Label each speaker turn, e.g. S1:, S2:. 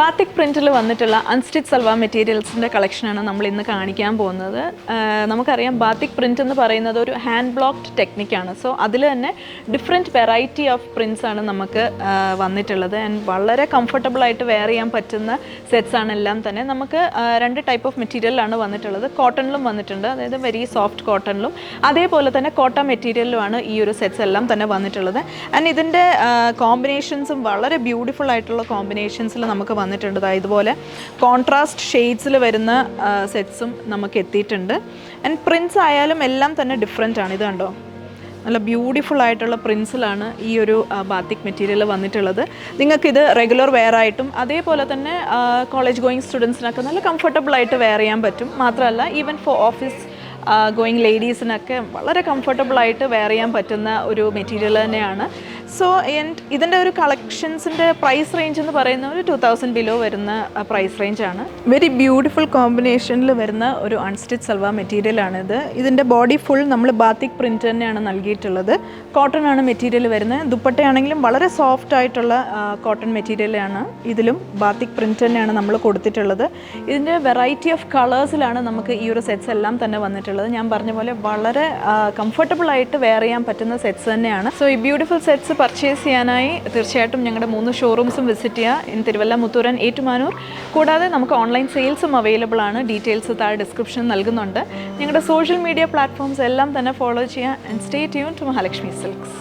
S1: Batik പ്രിൻറ്റിൽ വന്നിട്ടുള്ള unstitch salwar മെറ്റീരിയൽസിൻ്റെ കളക്ഷനാണ് നമ്മൾ ഇന്ന് കാണിക്കാൻ പോകുന്നത്. നമുക്കറിയാം ബാത്തിക് പ്രിൻറ്റ് എന്ന് പറയുന്നത് ഒരു ഹാൻഡ് ബ്ലോക്ക്ഡ് ടെക്നിക്കാണ്. സോ അതിൽ തന്നെ ഡിഫറെൻറ്റ് വെറൈറ്റി ഓഫ് പ്രിൻറ്റ്സ് ആണ് നമുക്ക് വന്നിട്ടുള്ളത്. ആൻഡ് വളരെ കംഫർട്ടബിളായിട്ട് വെയർ ചെയ്യാൻ പറ്റുന്ന സെറ്റ്സ് ആണ് എല്ലാം തന്നെ. നമുക്ക് രണ്ട് ടൈപ്പ് ഓഫ് മെറ്റീരിയലാണ് വന്നിട്ടുള്ളത്. കോട്ടണിലും വന്നിട്ടുണ്ട്, അതായത് വെരി സോഫ്റ്റ് കോട്ടണിലും, അതേപോലെ തന്നെ കോട്ടൺ മെറ്റീരിയലുമാണ് ഈ ഒരു സെറ്റ്സ് എല്ലാം തന്നെ വന്നിട്ടുള്ളത്. ആൻഡ് ഇതിൻ്റെ കോമ്പിനേഷൻസും വളരെ ബ്യൂട്ടിഫുൾ ആയിട്ടുള്ള കോമ്പിനേഷൻസിൽ നമുക്ക് വന്നിട്ടുണ്ട്. ഇതുപോലെ കോൺട്രാസ്റ്റ് ഷെയ്ഡ്സിൽ വരുന്ന സെറ്റ്സും നമുക്ക് എത്തിയിട്ടുണ്ട്. ആൻഡ് പ്രിൻറ്റ്സ് ആയാലും എല്ലാം തന്നെ ഡിഫറെൻ്റ് ആണ്. ഇത് കണ്ടോ, നല്ല ബ്യൂട്ടിഫുൾ ആയിട്ടുള്ള പ്രിൻസിലാണ് ഈ ഒരു ബാത്തിക് മെറ്റീരിയൽ വന്നിട്ടുള്ളത്. നിങ്ങൾക്കിത് റെഗുലർ വെയർ ആയിട്ടും അതേപോലെ തന്നെ കോളേജ് ഗോയിങ് സ്റ്റുഡൻസിനൊക്കെ നല്ല കംഫർട്ടബിളായിട്ട് വെയർ ചെയ്യാൻ പറ്റും. മാത്രമല്ല ഈവൻ ഫോർ ഓഫീസ് ഗോയിങ് ലേഡീസിനൊക്കെ വളരെ കംഫർട്ടബിളായിട്ട് വെയർ ചെയ്യാൻ പറ്റുന്ന ഒരു മെറ്റീരിയൽ തന്നെയാണ്. സോ ഇതിൻ്റെ ഒരു കളക്ഷൻസിൻ്റെ പ്രൈസ് റേഞ്ച് എന്ന് പറയുന്നത് ഒരു 2000 ബിലോ വരുന്ന പ്രൈസ് റേഞ്ചാണ്. വെരി ബ്യൂട്ടിഫുൾ കോമ്പിനേഷനിൽ വരുന്ന ഒരു അൺസ്റ്റിച്ച് സൽവാർ മെറ്റീരിയലാണിത്. ഇതിൻ്റെ ബോഡി ഫുൾ നമ്മൾ ബാത്തിക് പ്രിൻറ്റ് തന്നെയാണ് നൽകിയിട്ടുള്ളത്. കോട്ടൺ ആണ് മെറ്റീരിയൽ വരുന്നത്. ദുപ്പട്ടയാണെങ്കിലും വളരെ സോഫ്റ്റ് ആയിട്ടുള്ള കോട്ടൺ മെറ്റീരിയലാണ്. ഇതിലും ബാത്തിക് പ്രിൻറ്റ് തന്നെയാണ് നമ്മൾ കൊടുത്തിട്ടുള്ളത്. ഇതിൻ്റെ വെറൈറ്റി ഓഫ് കളേഴ്സിലാണ് നമുക്ക് ഈ ഒരു സെറ്റ്സ് എല്ലാം തന്നെ വന്നിട്ടുള്ളത്. ഞാൻ പറഞ്ഞ പോലെ വളരെ കംഫർട്ടബിളായിട്ട് വെയർ ചെയ്യാൻ പറ്റുന്ന സെറ്റ്സ് തന്നെയാണ്. സോ ഈ ബ്യൂട്ടിഫുൾ സെറ്റ്സ് പർച്ചേസ് ചെയ്യാനായി തീർച്ചയായിട്ടും ഞങ്ങളുടെ 3 ഷോറൂംസും വിസിറ്റ് ചെയ്യുക. ഇൻ തിരുവല്ല, മുത്തൂരൻ, ഏറ്റുമാനൂർ. കൂടാതെ നമുക്ക് ഓൺലൈൻ സെയിൽസും അവൈലബിൾ ആണ്. ഡീറ്റെയിൽസ് താഴെ ഡിസ്ക്രിപ്ഷൻ നൽകുന്നുണ്ട്. ഞങ്ങളുടെ സോഷ്യൽ മീഡിയ പ്ലാറ്റ്ഫോംസ് എല്ലാം തന്നെ ഫോളോ ചെയ്യുക. And stay tune to Mahalakshmi silks.